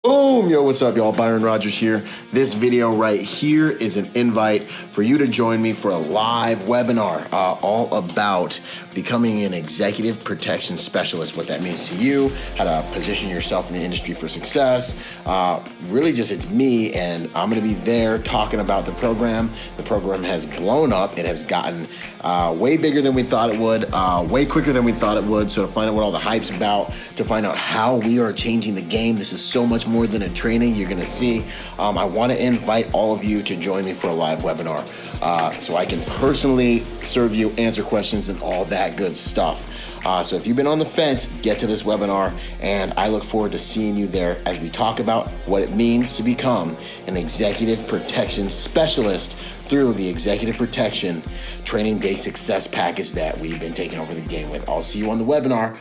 Boom! Yo, what's up, y'all? Byron Rodgers here. This video right here is an invite for you to join me for a live webinar all about becoming an executive protection specialist, what that means to you, how to position yourself in the industry for success. Really just it's me, and I'm going to be there talking about the program. The program has blown up. It has gotten way bigger than we thought it would, way quicker than we thought it would. So to find out what all the hype's about, to find out how we are changing the game, this is so much more than a training. You're going to see. I want to invite all of you to join me for a live webinar so I can personally serve you, answer questions, and all that good stuff. So if you've been on the fence, get to this webinar, and I look forward to seeing you there as we talk about what it means to become an executive protection specialist through the executive protection training day success package that we've been taking over the game with. I'll see you on the webinar.